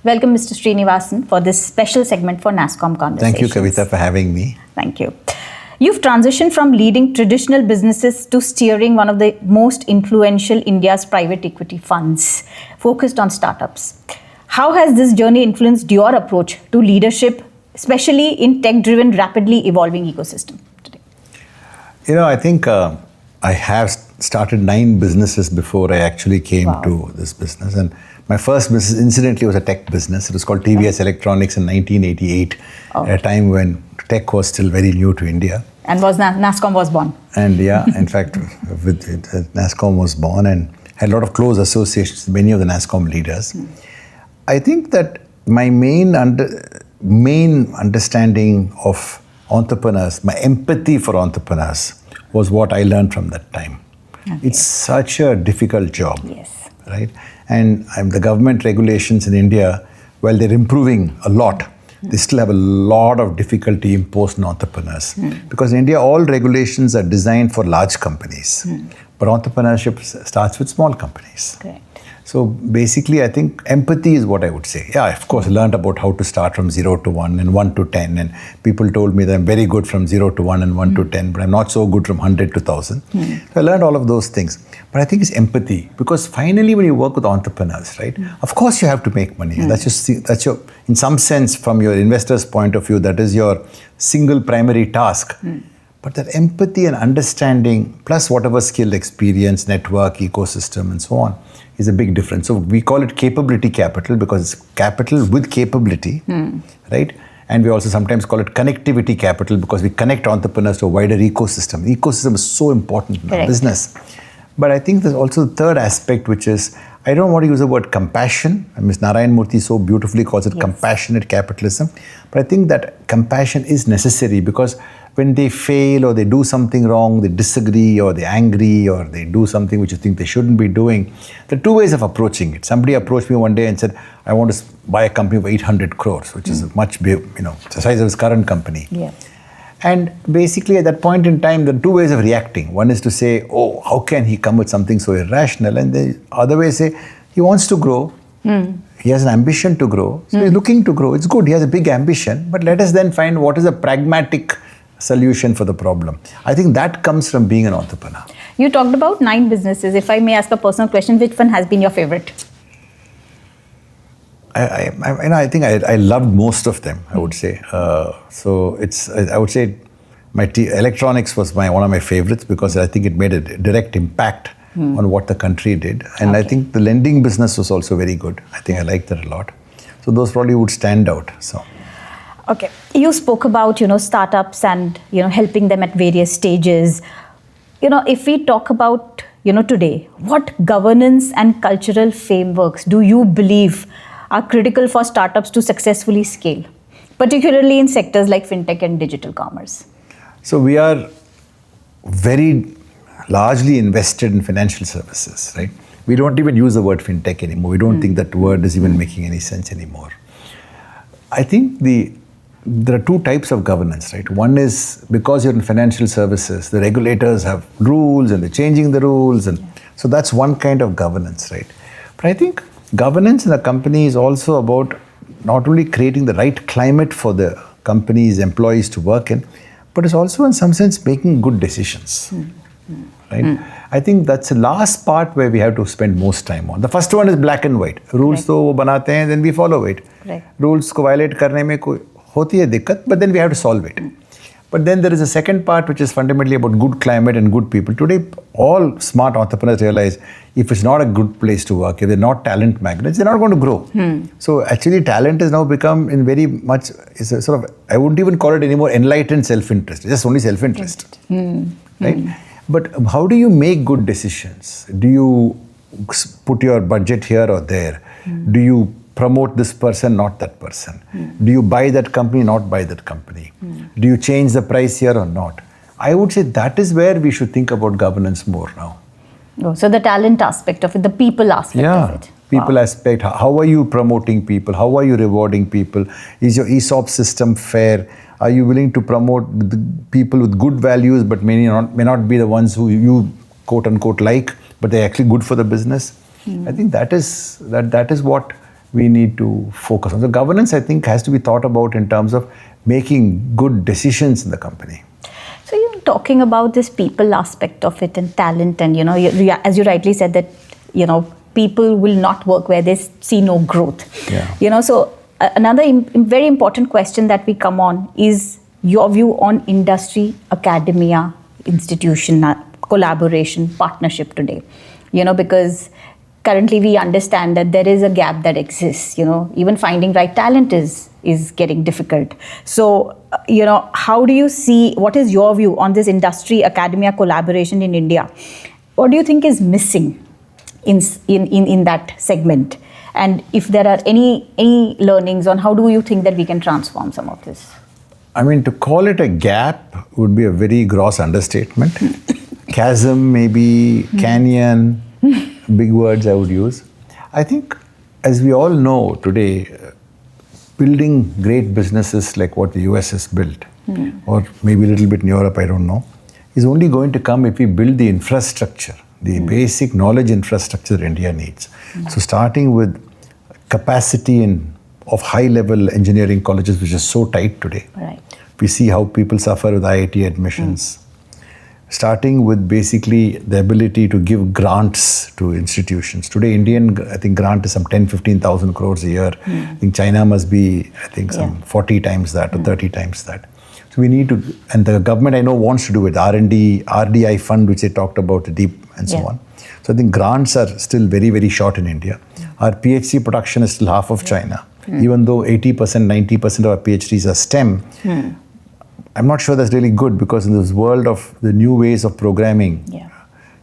Welcome, Mr. Srinivasan, for this special segment for Nasscom Conversations. Thank you, Kavita, for having me. Thank you. You've transitioned from leading traditional businesses to steering one of the most influential India's private equity funds, focused on startups. How has this journey influenced your approach to leadership, especially in tech-driven, rapidly evolving ecosystem today? I think I have started 9 businesses before I actually came to this business. And my first business, incidentally, was a tech business. It was called TVS Electronics in 1988, at a time when tech was still very new to India. And Nasscom was born. And in fact, Nasscom was born and had a lot of close associations with many of the Nasscom leaders. I think that my main understanding of entrepreneurs, my empathy for entrepreneurs, was what I learned from that time. Okay. It's such a difficult job, right? And the government regulations in India, while they're improving a lot, they still have a lot of difficulty imposed on entrepreneurs. Because in India, all regulations are designed for large companies. But entrepreneurship starts with small companies. Correct. So basically, I think empathy is what I would say. Yeah, of course, I learned about how to start from 0 to 1 and 1 to 10. And people told me that I'm very good from 0 to 1 and 1 to 10, but I'm not so good from 100 to 1,000. So I learned all of those things. But I think it's empathy, because finally, when you work with entrepreneurs, right, of course you have to make money. That's your, in some sense, from your investor's point of view, that is your single primary task. But that empathy and understanding, plus whatever skill, experience, network, ecosystem, and so on, is a big difference. So we call it capability capital because it's capital with capability, right? And we also sometimes call it connectivity capital because we connect entrepreneurs to a wider ecosystem. The ecosystem is so important in our business. But I think there's also the third aspect, which is, I don't want to use the word compassion. Ms. Narayan Murthy so beautifully calls it compassionate capitalism. But I think that compassion is necessary because when they fail or they do something wrong, they disagree or they're angry or they do something which you think they shouldn't be doing, there are 2 ways of approaching it. Somebody approached me one day and said, I want to buy a company for 800 crores, which is much big, the size of his current company. And basically at that point in time, there are 2 ways of reacting. One is to say, oh, how can he come with something so irrational? And the other way is say, he wants to grow. He has an ambition to grow. So he's looking to grow. It's good. He has a big ambition. But let us then find what is a pragmatic solution for the problem. I think that comes from being an entrepreneur. You talked about 9 businesses. If I may ask a personal question, which one has been your favorite? I think I loved most of them, I would say. So I would say electronics was one of my favorites because I think it made a direct impact on what the country did. And I think the lending business was also very good. I think I liked that a lot. So those probably would stand out. So. Okay. You spoke about, startups and, helping them at various stages. If we talk about, today, what governance and cultural frameworks do you believe are critical for startups to successfully scale, particularly in sectors like fintech and digital commerce? So we are very largely invested in financial services, right? We don't even use the word fintech anymore. We don't think that word is even making any sense anymore. I think there are 2 types of governance, right? One is because you're in financial services, the regulators have rules and they're changing the rules. And so that's one kind of governance, right? But I think governance in a company is also about not only creating the right climate for the company's employees to work in, but it's also in some sense making good decisions, right? I think that's the last part where we have to spend most time on. The first one is black and white. Rules to wo banate hain, then we follow it. Rules ko violate karne mein koi hoti hai dikkat, but then we have to solve it. But then there is a second part which is fundamentally about good climate and good people. Today, all smart entrepreneurs realize if it's not a good place to work, if they're not talent magnets, they're not going to grow. So actually talent has now become in very much, is a sort of, I wouldn't even call it anymore enlightened self-interest. It's just only self-interest, right? But how do you make good decisions? Do you put your budget here or there? Do you promote this person, not that person? Do you buy that company, not buy that company? Do you change the price here or not? I would say that is where we should think about governance more now. Oh, so the talent aspect of it, the people aspect of it. People aspect. How are you promoting people? How are you rewarding people? Is your ESOP system fair? Are you willing to promote the people with good values but may not be the ones who you quote unquote like, but they're actually good for the business? I think that is what we need to focus on. So governance, I think, has to be thought about in terms of making good decisions in the company. So you're talking about this people aspect of it and talent, and as you rightly said that people will not work where they see no growth. Yeah. So another very important question that we come on is your view on industry, academia, institution, collaboration, partnership today. Because currently we understand that there is a gap that exists. Even finding right talent is getting difficult. So, how do you see, what is your view on this industry, academia collaboration in India? What do you think is missing in that segment? And if there are any learnings on how do you think that we can transform some of this? I mean, to call it a gap would be a very gross understatement. Chasm, maybe, canyon, big words I would use. I think, as we all know today, building great businesses like what the US has built, or maybe a little bit in Europe, I don't know, is only going to come if we build the infrastructure, the basic knowledge infrastructure that India needs. So starting with capacity of high-level engineering colleges, which is so tight today. Right. We see how people suffer with IIT admissions. Starting with basically the ability to give grants to institutions. Today, I think, grant is some 10,000-15,000 crores a year. I think China must be, some 40 times that or 30 times that. So we need to, and the government I know wants to do it, RDI fund, which they talked about, deep and so on. So I think grants are still very, very short in India. Our PhD production is still half of China. Even though 80%, 90% of our PhDs are STEM, I'm not sure that's really good, because in this world of the new ways of programming,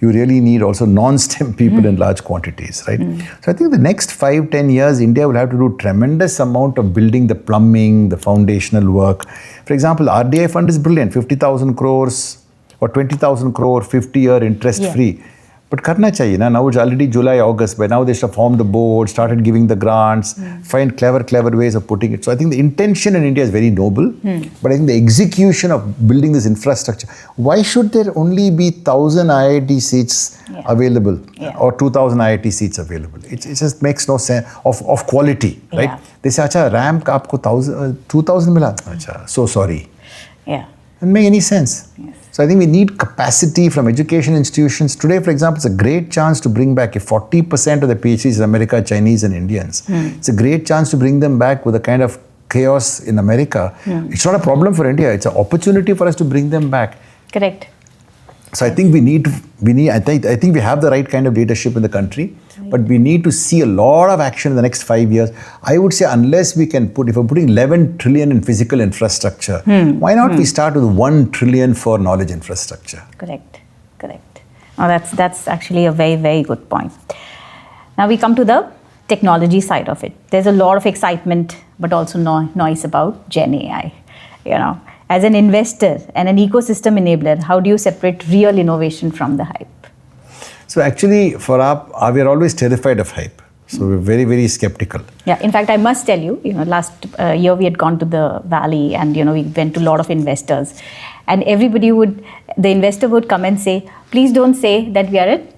you really need also non-STEM people in large quantities, right? So I think the next 5-10 years, India will have to do tremendous amount of building the plumbing, the foundational work. For example, RDI fund is brilliant, 50,000 crores or 20,000 crore, 50-year interest-free. But karna chahiye na. Now it's already July, August. By now they should have formed the board, started giving the grants, find clever ways of putting it. So I think the intention in India is very noble. But I think the execution of building this infrastructure, why should there only be 1,000 IIT seats available or 2,000 IIT seats available? It just makes no sense of quality, right? They say, acha, ramp ka aapko 2,000 mila? Acha, so sorry. Doesn't make any sense. So I think we need capacity from education institutions. Today, for example, it's a great chance to bring back, if 40% of the PhDs in America, Chinese and Indians, it's a great chance to bring them back with a kind of chaos in America. It's not a problem for India. It's an opportunity for us to bring them back. Correct. So I think I think we have the right kind of leadership in the country, but we need to see a lot of action in the next 5 years. I would say unless we can if we're putting 11 trillion in physical infrastructure, why not we start with 1 trillion for knowledge infrastructure? Correct. Oh, that's actually a very, very good point. Now we come to the technology side of it. There's a lot of excitement, but also noise about Gen AI, As an investor and an ecosystem enabler, how do you separate real innovation from the hype? So actually, we are always terrified of hype. So we're very, very skeptical. Yeah, in fact, I must tell you, last year we had gone to the Valley and, we went to a lot of investors. And the investor would come and say, please don't say that we are an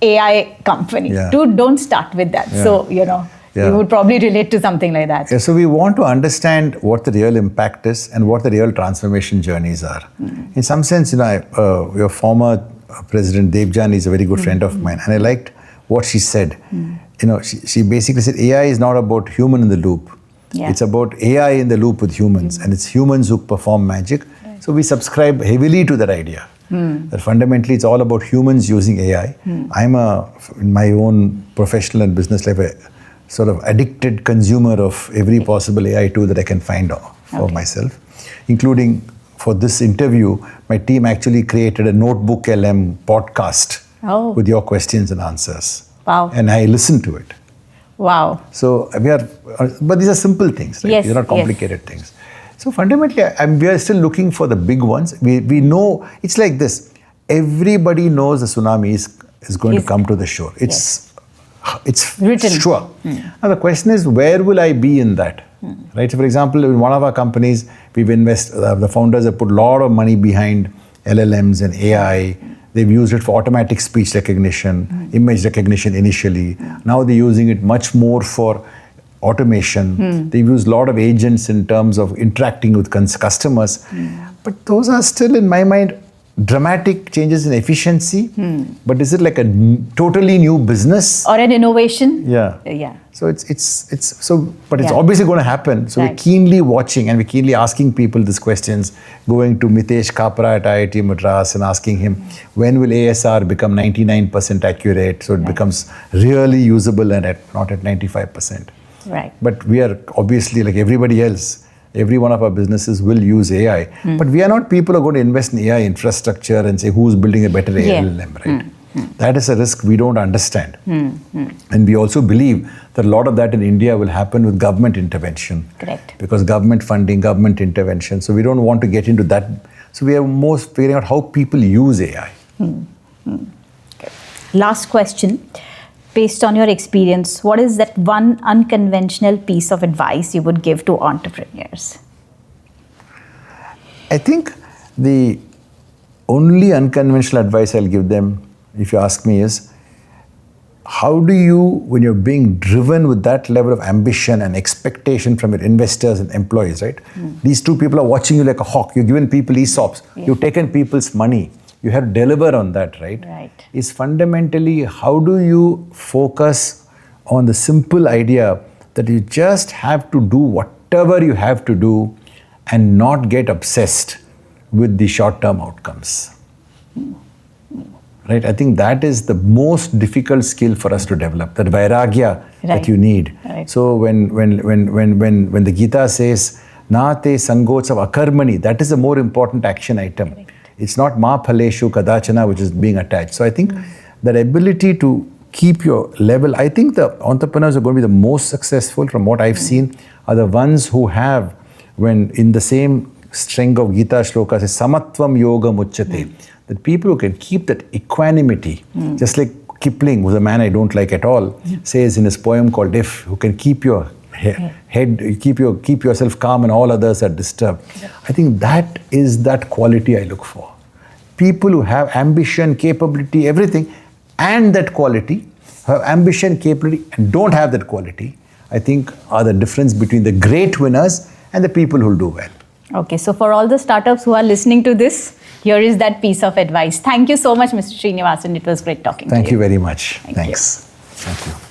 AI company. Don't start with that. So, you would probably relate to something like that. So we want to understand what the real impact is and what the real transformation journeys are. In some sense, your former President Devjani is a very good friend of mine, and I liked what she said. She basically said AI is not about human in the loop. It's about AI in the loop with humans, and it's humans who perform magic. So we subscribe heavily to that idea. That fundamentally it's all about humans using AI. I'm in my own professional and business life, a sort of addicted consumer of every possible AI tool that I can find for myself, including for this interview, my team actually created a Notebook LM podcast with your questions and answers. Wow. And I listened to it. Wow. So but these are simple things, right? These are not complicated things. So fundamentally, we are still looking for the big ones. We know, it's like this. Everybody knows the tsunami is going to come to the shore. It's written. Sure. Now the question is, where will I be in that? Right. So for example, in one of our companies, the founders have put a lot of money behind LLMs and AI. They've used it for automatic speech recognition, image recognition initially. Now they're using it much more for automation. They've used a lot of agents in terms of interacting with customers. But those are still, in my mind, dramatic changes in efficiency. But is it like a totally new business? Or an innovation? Yeah. Yeah. So it's obviously going to happen. So we're keenly watching and we're keenly asking people these questions, going to Mitesh Kapra at IIT Madras and asking him, when will ASR become 99% accurate so it becomes really usable and not at 95%? Right. But we are obviously, like everybody else, every one of our businesses will use AI. But we are not people who are going to invest in AI infrastructure and say who's building a better LLM, right? That is a risk we don't understand. And we also believe that a lot of that in India will happen with government intervention. Correct. Because government funding, government intervention. So we don't want to get into that. So we are more figuring out how people use AI. Okay. Last question. Based on your experience, what is that one unconventional piece of advice you would give to entrepreneurs? I think the only unconventional advice I'll give them, if you ask me, is how do you, when you're being driven with that level of ambition and expectation from your investors and employees, right? These two people are watching you like a hawk. You've given people ESOPs. You've taken people's money. You have to deliver on that, right? Right. Is fundamentally how do you focus on the simple idea that you just have to do whatever you have to do and not get obsessed with the short-term outcomes. Right? I think that is the most difficult skill for us to develop, that vairagya that you need. Right. So when the Gita says, Nate sangotsav akarmani, that is a more important action item. Correct. It's not ma phaleshu kadachana, which is being attached. So I think that ability to keep your level, I think the entrepreneurs are going to be the most successful from what I've seen are the ones who have, when in the same string of Gita shlokas, is samatvam yoga muchyate, that people who can keep that equanimity, just like Kipling, who's a man I don't like at all, says in his poem called If, who can keep your head, keep yourself calm and all others are disturbed. I think that is that quality I look for. People who have ambition, capability, everything, and that quality, have ambition, capability, and don't have that quality, I think are the difference between the great winners and the people who will do well. Okay, so for all the startups who are listening to this, here is that piece of advice. Thank you so much, Mr. Srinivasan. It was great talking to you. Thank you very much. Thanks. Thanks. Thank you.